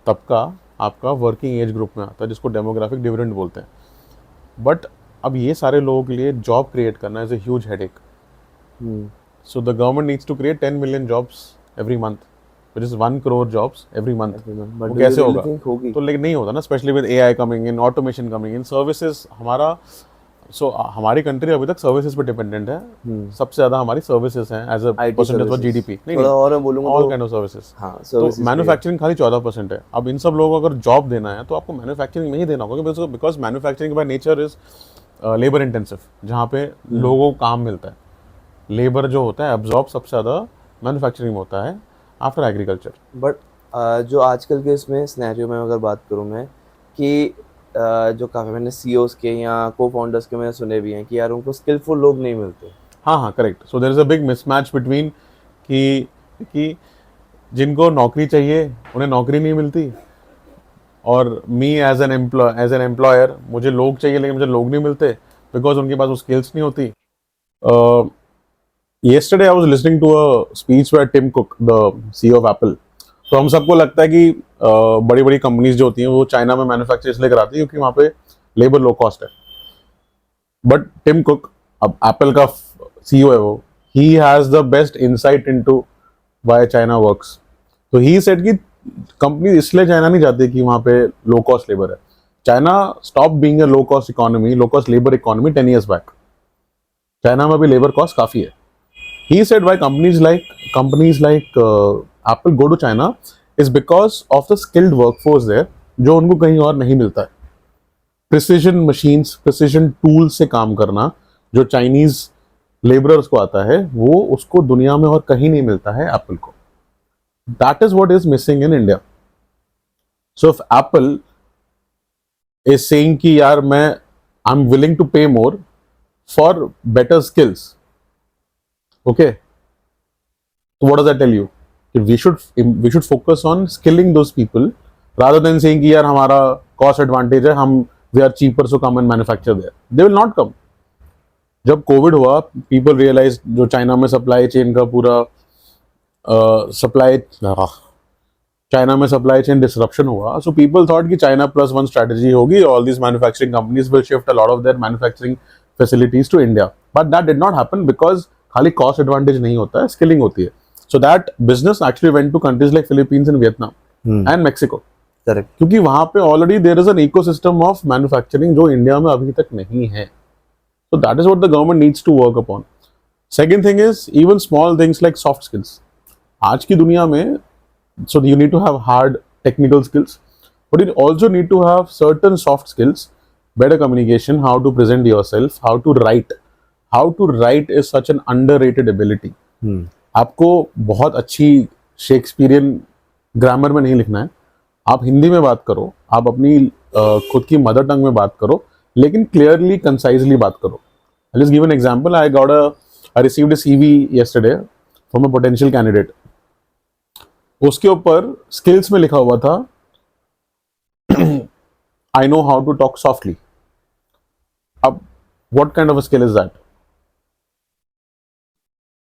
तबका आपका वर्किंग एज ग्रुप में आता है, जिसको डेमोग्राफिक डिविडेंड बोलते हैं. बट अब ये सारे लोगों के लिए जॉब क्रिएट करना is a huge headache. So the government needs to create 10 million jobs every month, which is 1 crore jobs every month. But वो do you कैसे really होगा? think होगी? तो लेकिन नहीं होता ना, specially with AI coming in, automation coming in, services हमारा हमारी कंट्री अभी तक सर्विसेज पे डिपेंडेंट है. सबसे ज्यादा हमारी सर्विसेज हैं as a IT percentage of services. GDP. नहीं थोड़ा नहीं, और मैं बोलूँगा ऑल तो काइंड ऑफ सर्विसेज. हाँ तो services पे मैन्युफैक्चरिंग खाली 14% है. अब इन सब लोगों को अगर जॉब देना है तो आपको मैन्युफैक्चरिंग में ही देना होगा, because manufacturing by nature is labour intensive, जहाँ पे लोगों को काम मिलता है. लेबर जो होता है एब्जॉर्ब सबसे ज़्यादा मैन्युफैक्चरिंग में होता है आफ्टर एग्रीकल्चर. बट जो आजकल के इसमें सिनेरियो में अगर बात करूँ मैं कि जो काफ़ी मैंने CEOs के या को फाउंडर्स के मैंने सुने भी हैं कि यार उनको स्किलफुल लोग नहीं मिलते. हाँ हाँ, correct. So there is a big mismatch between कि जिनको नौकरी चाहिए उन्हें नौकरी नहीं मिलती, और मी एज एन एम्प्लॉयर मुझे लोग चाहिए लेकिन मुझे लोग नहीं मिलते बिकॉज उनके पास वो स्किल्स नहीं होती. Yesterday I was listening to a speech by Tim Cook, the CEO of Apple. तो हम सबको लगता है कि बड़ी बड़ी कंपनीज जो होती हैं वो चाइना में मैन्युफैक्चर इसलिए कराती है क्योंकि वहाँ पे लेबर लो कॉस्ट है. बट टिम कुक, अब एप्पल का CEO है वो, he has the best insight into why China works. तो ही सेड कि कंपनी इसलिए चाइना नहीं जाती कि वहाँ पे लो कॉस्ट लेबर है. China stop being a low cost economy, low cost labour economy 10 years back. China में भी लेबर कॉस्ट काफी है. He said why companies like Apple go to China is because of the skilled workforce there, जो उनको कहीं और नहीं मिलता है. प्रिसिजन मशीन्स, प्रिसिजन टूल्स से काम करना जो चाइनीज लेबरर्स को आता है, वो उसको दुनिया में और कहीं नहीं मिलता है एप्पल को. That is what is missing in India. So if Apple is saying कि यार आई एम विलिंग टू पे more for better skills, okay, so what does that tell you? We should focus on skilling those people rather than saying कि यार हमारा cost advantage है, हम we are cheaper so come and manufacture there. They will not come. जब Covid हुआ, people realized जो China में supply chain का पूरा चाइना में सप्लाई चेन डिसरप्शन हुआ, so people thought कि चाइना प्लस वन स्ट्रेटजी होगी, all these manufacturing companies will shift a lot of their manufacturing facilities to India. But that did not happen because खाली cost advantage नहीं होता है, skilling होती है. So that business actually went to countries like Philippines and Vietnam and Mexico. Correct. क्योंकि वहां पे already there is an ecosystem of manufacturing जो इंडिया में अभी तक नहीं है. So that is what the government needs to work upon. Second thing is even small things like soft skills. आज की दुनिया में so you need to have hard technical skills, but you also need to have certain soft skills, better communication, how to present yourself, how to write. How to write is such an underrated ability. आपको बहुत अच्छी Shakespearean grammar में नहीं लिखना है, आप हिंदी में बात करो, आप अपनी खुद की मदर टंग में बात करो, लेकिन क्लियरली कंसाइजली बात करो. I just give an example. I received a CV yesterday from a potential candidate. उसके ऊपर स्किल्स में लिखा हुआ था I know how to talk softly. अब what kind of a skill is that?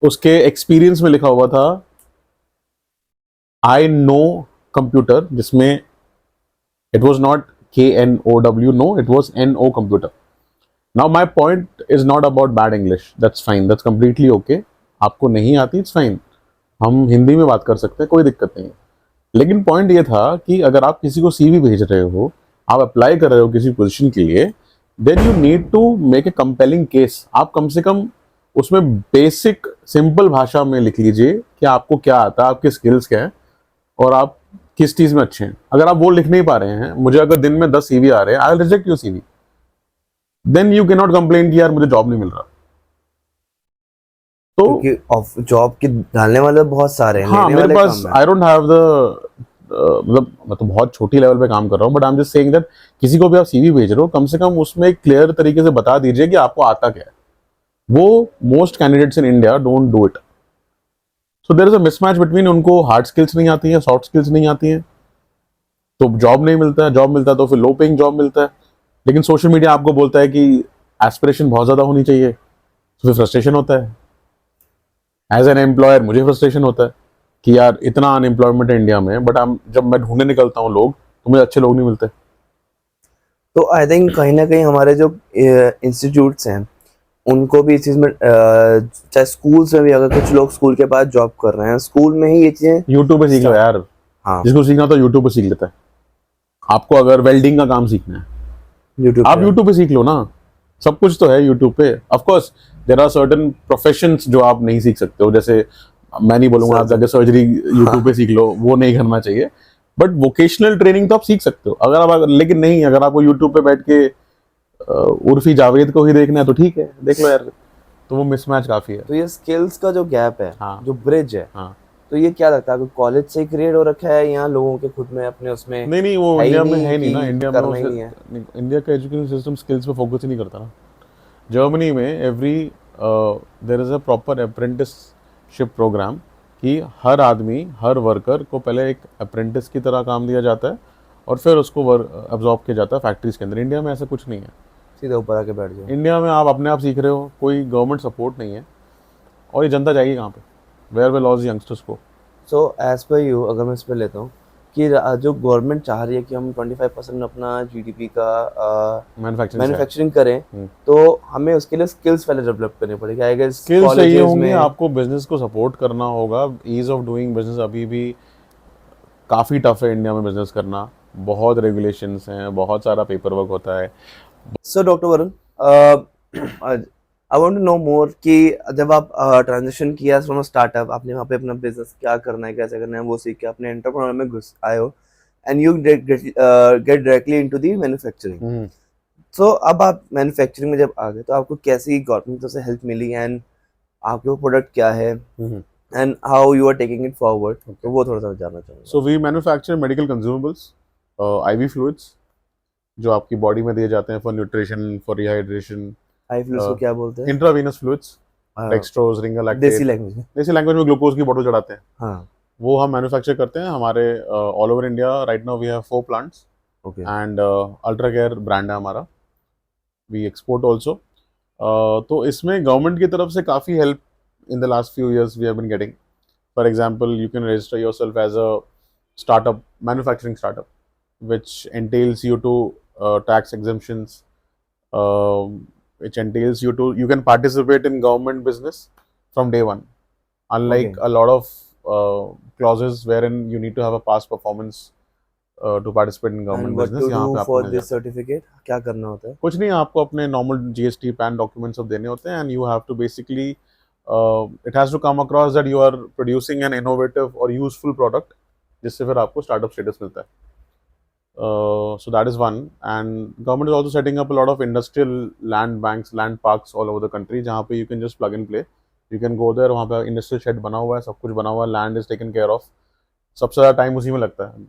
उसके एक्सपीरियंस में लिखा हुआ था आई नो कंप्यूटर, जिसमें it was not KNOW, no, it was NO computer. Now my point is not about bad English, that's fine, that's completely okay. आपको नहीं आती, it's fine, हम हिंदी में बात कर सकते हैं, कोई दिक्कत नहीं है. लेकिन पॉइंट ये था कि अगर आप किसी को CV भेज रहे हो, आप अप्लाई कर रहे हो किसी पोजिशन के लिए, then you need to make a compelling case. आप कम से कम उसमें बेसिक सिंपल भाषा में लिख लीजिए कि आपको क्या आता है, आपकी स्किल्स क्या है और आप किस चीज में अच्छे हैं. अगर आप वो लिख नहीं पा रहे हैं, मुझे अगर दिन में 10 CV आ रहे हैं, I will reject your CV. Then you cannot complain कि यार मुझे जॉब नहीं मिल रहा. तो क्योंकि जॉब के डालने वाले बहुत सारे हैं. हाँ, मेरे पास आई डोंट हैव द मतलब मैं तो बहुत छोटी लेवल पे काम कर रहा हूँ, but I am just saying that किसी को भी आप CV भेज रहे हो, कम से कम उसमें क्लियर तरीके से बता दीजिए कि आपको आता क्या है. वो most candidates in India don't do it. So there is a mismatch between, उनको हार्ड स्किल्स नहीं आती हैं, सॉफ्ट स्किल्स नहीं आती हैं, तो जॉब नहीं मिलता है. जॉब मिलता है तो फिर लो पेइंग जॉब मिलता है. लेकिन सोशल मीडिया आपको बोलता है कि एस्पिरेशन बहुत ज्यादा होनी चाहिए, तो फिर फ्रस्ट्रेशन होता है. एज एन एम्प्लॉयर मुझे फ्रस्ट्रेशन होता है कि यार इतना अनएम्प्लॉयमेंट है इंडिया में, बट जब मैं ढूंढने निकलता हूँ लोग, तो मुझे अच्छे लोग नहीं मिलते. तो आई थिंक कहीं ना कहीं हमारे जो इंस्टीट्यूट्स हैं उनको भी इस चीज़ में चाहे स्कूल्स में भी, अगर कुछ लोग स्कूल के बाद जॉब कर रहे हैं, स्कूल में ही ये चीज़ें यूट्यूब पे सीख लो यार, हाँ जिसको सीखना तो यूट्यूब पे सीख लेता है। आपको अगर वेल्डिंग का काम सीखना है, यूट्यूब आप पे यूट्यूब पे सीख लो ना, सब कुछ तो है यूट्यूब पे। Of course there are certain professions जो आप नहीं सीख सकते हो, जैसे मैं नहीं बोलूंगा आप जाके सर्जरी यूट्यूब पे सीख लो, वो नहीं करना चाहिए, बट वोकेशनल ट्रेनिंग तो आप सीख सकते हो अगर आप, लेकिन नहीं, अगर आपको यूट्यूब पे बैठ के उर्फी जावेद को ही देखना है तो ठीक है, देख लो यार, तो वो मिसमैच काफी है। तो ये स्किल्स का जो गैप है, हाँ। जो ब्रिज है, हाँ, तो ये क्या लगता है आपको, कॉलेज से ही क्रिएट हो रखा है या लोगों के खुद में अपने उसमें नहीं नहीं, वो है ही इंडिया में नहीं है नहीं ना, कि इंडिया में करना ही उसे नहीं है? इंडिया का एजुकेशन सिस्टम स्किल्स पे फोकस ही नहीं करता ना। जर्मनी में every there is a proper apprenticeship programme कि हर आदमी, हर वर्कर को पहले एक अप्रेंटिस की तरह काम दिया जाता है और फिर उसको अब्जॉर्ब किया जाता है फैक्ट्रीज के अंदर। इंडिया में ऐसा कुछ नहीं है। सीधे ऊपर आके बैठ जाओ। इंडिया में आप अपने आप सीख रहे हो, कोई गवर्नमेंट सपोर्ट नहीं है, और ये जनता जाएगी कहाँ पे? वेयर विल लॉस यंगस्टर्स को? सो एज पर यू, अगर मैं इस पर लेता हूँ कि जो गवर्नमेंट चाह रही है कि हम 25% अपना जीडीपी का मैन्युफैक्चरिंग मैन्युफैक्चरिंग करें, तो हमें उसके लिए स्किल्स पहले डेवलप करनी पड़ेगी आई गेस। स्किल्स चाहिए कॉलेजेस होंगे, में आपको बिजनेस को सपोर्ट करना होगा। ईज ऑफ डूइंग बिजनेस अभी भी काफ़ी टफ है इंडिया में बिजनेस करना, बहुत रेगुलेशंस हैं, बहुत सारा पेपर वर्क होता है। So doctor Varun, I want to know more कि जब आप ट्रांजिशन किया फ्रॉम स्टार्टअप, आपने वहाँ पे अपना बिजनेस क्या करना है, कैसे करना है, वो सीख के अपने एंटरप्रेन्योर में घुस आए हो, and you get directly into the manufacturing. So अब आप मैन्युफैक्चरिंग में जब आ गए, तो आपको कैसी गवर्नमेंट से हेल्प मिली, एंड आपके वो प्रोडक्ट क्या है, and how you are taking it forward, तो वो थोड़ा सा जानना चाहूँगा। So we manufacture medical consumables, IV fluids, जो आपकी बॉडी में दिए जाते हैं for nutrition, for rehydration. IV fluids को क्या बोलते हैं? इंट्रावीनस फ्लूइड्स, हाँ, डेक्सट्रोज, देसी रिंगालैक्टेट, लैंग्वेज में। देसी लैंग्वेज में ग्लूकोज की बोतल चढ़ाते हैं, हाँ, वो हम मैन्युफैक्चर करते हैं। हमारे all over India right now we have 4 plants, okay. And ultra care brand है हमारा, वी एक्सपोर्ट ऑल्सो। तो इसमें गवर्नमेंट की तरफ से काफ़ी help in the last few years we have been getting. For example, you can register yourself as a startup, manufacturing startup, which entails you to tax exemptions, which entails you can participate in government business from day one, unlike Okay. a lot of clauses wherein you need to have a past performance to participate in and government what business। To यहाँ do पे आपको for mill this जाता है। Certificate, क्या करना होता है? कुछ नहीं, आपको अपने नॉर्मल जीएसटी पैन डॉक्यूमेंट सब देने होते हैं, and you have to basically it has to come across that you are producing an innovative और यूजफुल प्रोडक्ट, जिससे फिर आपको स्टार्टअप स्टेटस मिलता है। So that is one, and government is also setting up a lot of industrial land banks, land parks all over the country, जहाँ पे you can just plug and play, you can go there, वहाँ पे industrial shed बना हुआ है, सब कुछ बना हुआ है, land is taken care of। सबसे ज़्यादा टाइम उसी में लगता है,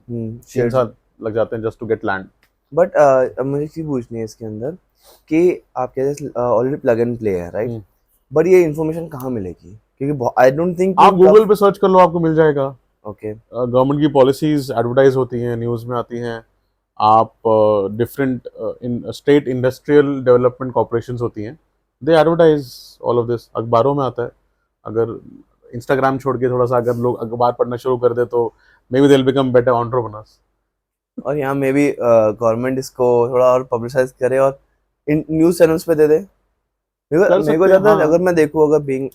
3 साल लग जाते हैं just to get land। But मुझे एक चीज पूछनी है इसके अंदर कि आप कहते ऑलरेडी प्लग एंड प्ले है, राइट? बट ये इन्फॉर्मेशन कहाँ मिलेगी? क्योंकि आई डोंट थिंक आप गूगल पे सर्च कर लो, आपको मिल जाएगा। ओके। गवर्नमेंट की पॉलिसीज एडवर्टाइज होती हैं, न्यूज़ में आती हैं। आप different in state industrial development corporations होती हैं, दे एडवर्टाइज ऑल ऑफ दिस, अखबारों में आता है। अगर इंस्टाग्राम छोड़ के थोड़ा सा अगर लोग अखबार पढ़ना शुरू कर दे तो may be they will become better entrepreneurs. और यहाँ में भी गवर्नमेंट इसको थोड़ा और पब्लिसाइज करे और इन न्यूज चैनल्स पे दे दे। मेरे को ज्यादा, हाँ। अगर मैं देखूँ, अगर बीइंग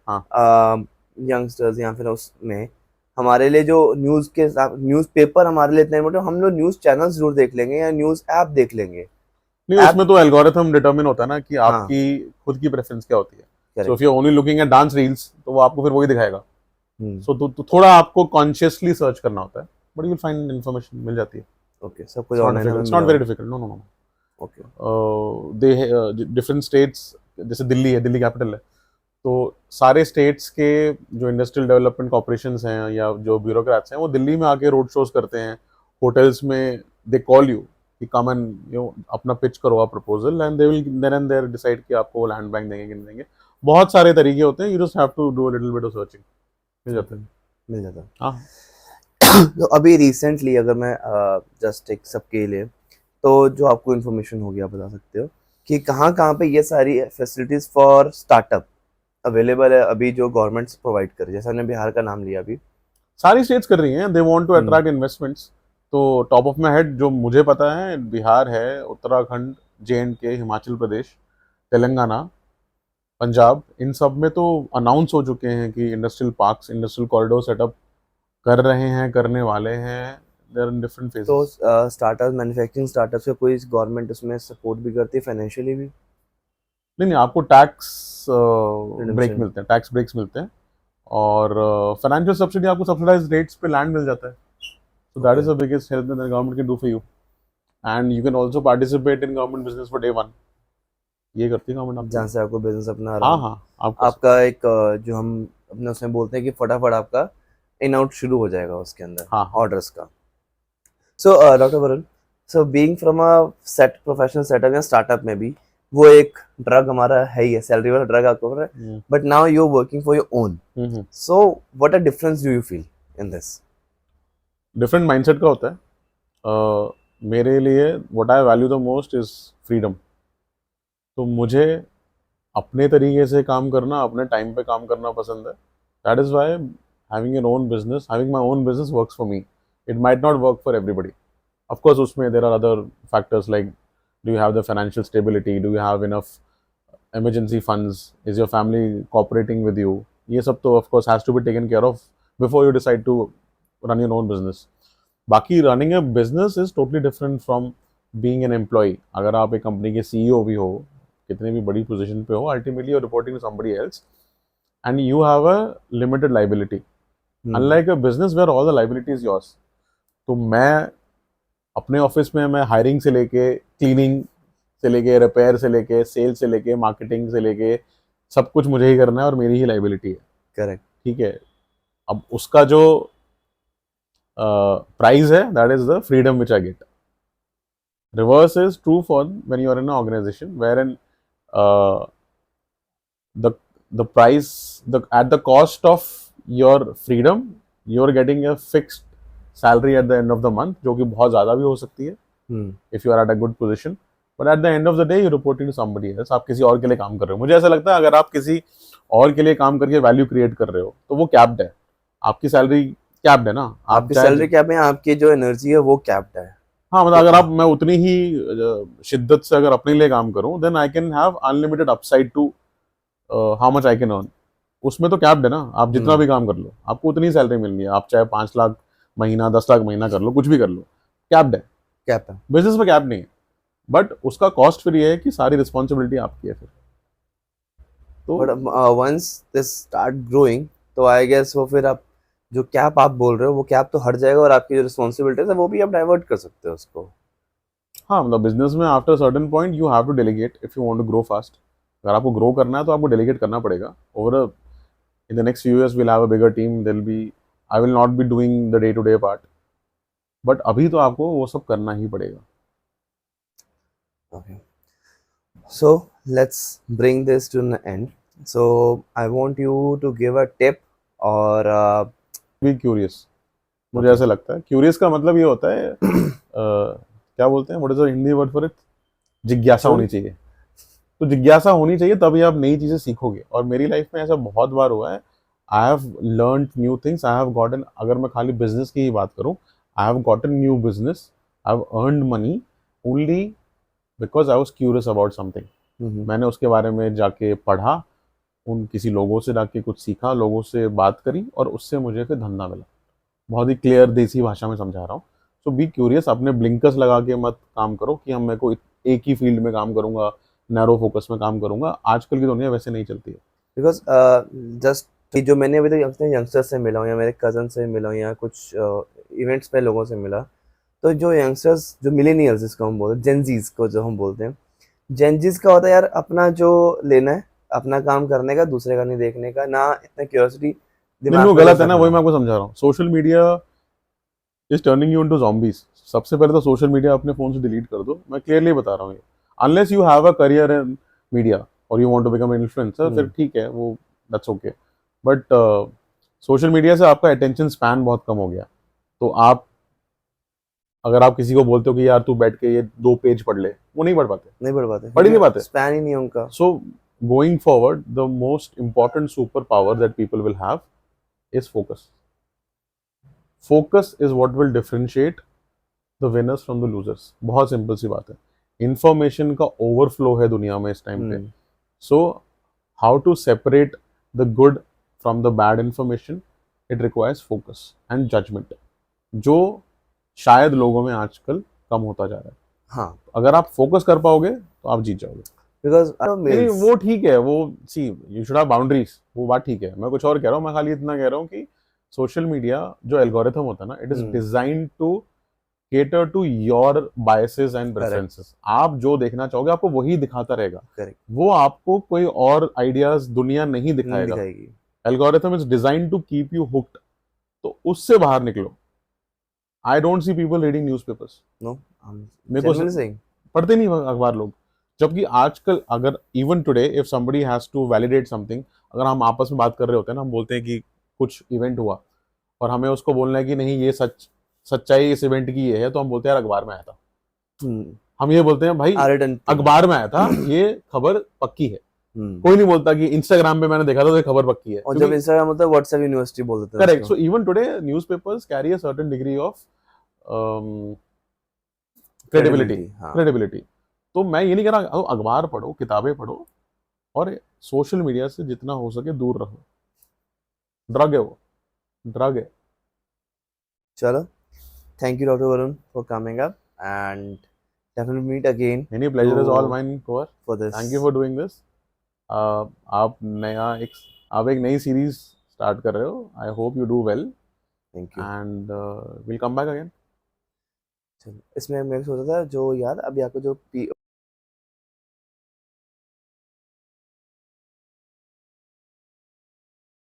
हाँ। यंगस्टर्स या फिर उसमें हमारे लिए जो न्यूज के साथ न्यूज़पेपर हमारे लिए इतना इम्पोर्टेंट, हम लोग न्यूज चैनल जरूर देख लेंगे या न्यूज ऐप देख लेंगे। नहीं, उसमें तो एल्गोरिथम डिटरमिन होता है ना कि हाँ। आपकी खुद की प्रेफरेंस क्या होती है। सो Correct. If you only looking at dance reels तो वो आपको फिर वही दिखाएगा। हम्म, सो तो थोड़ा आपको कॉन्शियसली सर्च करना होता है, but you will find information मिल जाती है। ओके, सब कुछ ऑनलाइन है, it's not very difficult, no no no. Okay. They different states, जैसे दिल्ली है, दिल्ली कैपिटल है, तो सारे स्टेट्स के जो इंडस्ट्रियल डेवलपमेंट कॉर्पोरेशंस हैं या जो ब्यूरोक्रेट्स हैं वो दिल्ली में आके रोड शोज करते हैं, होटल्स में दे कॉल यू कि कम एंड यू अपना पिच करो आप proposal, and they will then and there decide कि आपको लैंड बैंक देंगे कि नहीं देंगे। बहुत सारे तरीके होते हैं, you just have to do a little bit of searching, मिल जाता है। मिल जाता है। हाँ। तो अभी रिसेंटली अगर मैं जस्ट एक सबके लिए, तो जो आपको इन्फॉर्मेशन होगी आप बता सकते हो कि कहाँ कहाँ पे ये सारी फैसिलिटीज फॉर स्टार्टअप अवेलेबल है अभी, जो गवर्नमेंट प्रोवाइड कर रही है? जैसे हमने बिहार का नाम लिया अभी, सारी स्टेट्स कर रही हैं, they want to attract investments. तो टॉप ऑफ माई हेड जो मुझे पता है, बिहार है, उत्तराखंड, जे एंड के, हिमाचल प्रदेश, तेलंगाना, पंजाब, इन सब में तो अनाउंस हो चुके हैं कि industrial parks, industrial corridor setup कर रहे हैं, करने वाले हैं, देयर इन डिफरेंट तो फेजेस। स्टार्टअप, मैन्युफैक्चरिंग स्टार्टअप्स का कोई गवर्नमेंट उसमें सपोर्ट भी करती है फाइनेंशियली भी? नहीं नहीं, आपको टैक्स ब्रेक रिडम्पशन। मिलते हैं, टैक्स ब्रेक्स मिलते हैं, और फाइनेंशियल सब्सिडी आपको सब्सिडाइज रेट्स पे लैंड मिल जाता है। So that okay. Is the biggest help that the government can do for you, and you can also participate in government business for day one. ये करती है गवर्नमेंट आपके जहाँ लिए। से आपको बिजनेस अपना हाँ आराम, हाँ, आप कर सकते आपका एक जो हम अपने उसमें बोलते हैं कि फटाफट आपका इन आउट शुरू हो जाएगा उसके अंदर हैं। हाँ हाँ। ऑर्डर्स का। सो doctor Varun, so being from a set professional setup या स्टार्टअप में भी वो एक ड्रग हमारा है ही है, सैलरी वाला ड्रग आपको पता है, but now you are working for your own. So what a difference do you feel in this? Different mindset का होता है। मेरे लिए what I value the most is freedom. तो मुझे अपने तरीके से काम करना, अपने टाइम पे काम करना पसंद है। That is why having your own business, having my own business works for me. It might not work for everybody. Of course उसमें there are other factors like, do you have the financial stability, do you have enough emergency funds, is your family cooperating with you, ये सब तो of course has to be taken care of before you decide to run your own business. बाकी running a business is totally different from being an employee. अगर आप एक company के CEO भी हो, कितने भी बड़ी पोजीशन पे हो, ultimately you're reporting to somebody else and you have a limited liability, unlike a business where all the liability is yours. तो मैं अपने ऑफिस में मैं हायरिंग से लेके, क्लीनिंग से लेके, रिपेयर से लेके, सेल से लेके, मार्केटिंग से लेके, सब कुछ मुझे ही करना है और मेरी ही लाइबिलिटी है। करेक्ट। ठीक है। अब उसका जो प्राइस है, that is the freedom which I get. Reverse is true for when you are in a organisation where in the the price, the at the cost of your freedom you are getting a fixed salary at the end of the month, जो कि बहुत ज़्यादा भी हो सकती है if you are at a good position. But at the end of the day you reporting to somebody else. आप किसी और के लिए काम कर रहे हो। मुझे ऐसा लगता है अगर आप किसी और के लिए काम करके वैल्यू क्रिएट कर रहे हो तो वो कैप्ड है, आपकी सैलरी कैप्ड है ना। आप आपकी चाहे, सैलरी कैप है, आपकी जो एनर्जी है वो कैप्ड है। हाँ मतलब अगर आप, मैं उतनी ही शिद्दत से अगर अपने लिए काम करूं, then I can have unlimited upside to how much I can earn. उसमें तो कैप्ड है ना, आप जितना भी काम कर लो आपको उतनी सैलरी मिलनी है। आप चाहे 5 लाख महीना, 10 लाख महीना कर लो, कुछ भी कर लो, कैप्ड है। कैप है। बिजनेस में कैप नहीं है, बट उसका कॉस्ट फिर ये है कि सारी रिस्पॉन्सिबिलिटी आपकी है फिर। तो but once this start growing, तो आई गेस वो फिर आप जो कैप आप बोल रहे हो वो कैप तो हट जाएगा और आपकी जो रिस्पॉन्सिबिलिटीज है वो भी आप डाइवर्ट कर सकते हो उसको। हाँ मतलब बिजनेस में after certain point you have to delegate if you want to grow fast. अगर आपको ग्रो करना है तो आपको डेलीगेट करना पड़ेगा। Over in the next few years will have a bigger team, there will be, I will not be doing the day to day part, but अभी तो आपको वो सब करना ही पड़ेगा। Okay. So let's bring this to an end. So I want you to give a tip or be curious. मुझे ऐसा लगता है क्यूरियस का मतलब ये होता है क्या बोलते हैं, what is the Hindi word for it, जिज्ञासा होनी चाहिए। तो जिज्ञासा होनी चाहिए तभी आप नई चीजें सीखोगे। और मेरी लाइफ में ऐसा बहुत बार हुआ है। I have learn new things, I have gotten, अगर मैं खाली बिजनेस की ही बात करूं, I have gotten new business, I have earned money only because I was curious about something. मैंने उसके बारे में जाके पढ़ा, उन किसी लोगों से जाके कुछ सीखा, लोगों से बात करी और उससे मुझे फिर धंधा मिला। बहुत ही क्लियर देसी भाषा में समझा रहा हूँ। सो बी क्यूरियस, अपने ब्लिंकर्स लगा के मत काम करो कि हम, मेरे को एक ही फील्ड में काम करूंगा, नैरो फोकस में काम करूंगा। आजकल की दुनिया वैसे नहीं चलती है। बिकॉज जस्ट जो मैंने अभी तक अपने यंगस्टर से मिला हूँ या मेरे कजन से मिला हूँ या कुछ इवेंट्स पे लोगों से मिला, तो जो यंगस्टर्स, जो मिलेनियल्स जिसको हम बोलते हैं, जेनजीज को जो हम बोलते हैं, जेनजीज का होता है यार अपना जो लेना है, अपना काम करने का, दूसरे का नहीं देखने का, ना इतना क्यूरियोसिटी नहीं, वो दिमाग में गलत है ना, रखना। वही मैं आपको समझा रहा हूँ। Social media is turning you into zombies। सबसे पहले तो सोशल मीडिया अपने फोन से डिलीट कर दो, मैं क्लियरली बता रहा हूँ ये। Unless you have a career in media और you want to become influencer, फिर ठीक है, वो that's okay. But social media से आपका अटेंशन स्पैन बहुत कम हो गया। तो आप, अगर आप किसी को बोलते हो कि यार तू बैठ के ये 2 पेज पढ़ ले, वो नहीं पढ़ पाते, नहीं पढ़ पाते, पढ़ ही नहीं पाते। स्पैन ही नहीं है उनका। So going forward, the most important super power that people will have is focus. Focus is what will differentiate the winners from the losers. बहुत सिंपल सी बात है। इंफॉर्मेशन का ओवरफ्लो है दुनिया में इस टाइम पे। सो how to separate the good from the bad information, it requires focus and judgment, जो शायद लोगों में आजकल कम होता जा रहा है. हाँ, अगर आप फोकस कर पाओगे तो आप जीत जाओगे. because नहीं वो ठीक है, वो सी यू शुड हैव बाउंड्रीज, वो बात ठीक है. मैं कुछ और कह रहा हूँ, मैं खाली इतना कह रहा हूँ कि सोशल मीडिया जो एल्गोरिथम होता है ना, it is designed to cater to your biases and preferences. आप जो देखना चाहोगे आपको वही दिखाता रहेगा. Correct. वो आपको कोई और आइडियाज दुनिया नहीं दिखाएगा. दिखाएगी. Algorithm is designed to keep you hooked. तो उससे बाहर निकलो. I don't see people reading newspapers. No, I'm मेरे को genuinely saying. पढ़ते नहीं अखबार लोग. जबकि आजकल अगर even today if somebody has to validate something, अगर हम आपस में बात कर रहे होते हैं ना, हम बोलते हैं कि कुछ इवेंट हुआ और हमें उसको बोलना है कि नहीं ये सच्चाई इस इवेंट की ये है, तो हम बोलते हैं यार अखबार में आया था. हम ये बोलते हैं भाई अखबार में आया था, ये खबर पक्की है. कोई नहीं बोलता कि इंस्टाग्राम पे मैंने देखा था तो ये खबर पक्की है. और जब इंस्टाग्राम होता है व्हाट्सएप यूनिवर्सिटी बोल देते हैं. Correct. So even today newspapers carry a certain degree of credibility. तो मैं ये नहीं कह रहा अखबार पढ़ो, किताबें पढ़ो, और सोशल मीडिया से जितना हो सके दूर रहो. ड्रग है वो, ड्रग है. चलो, thank you doctor Varun for coming up and definitely meet again. Any pleasure is all mine, Kuwar. For this. Thank you for doing this. आप एक नई सीरीज स्टार्ट कर रहे हो. I hope you do well. Thank you. And will come back again. इसमें मैं सोचा था जो याद अभी आपको जो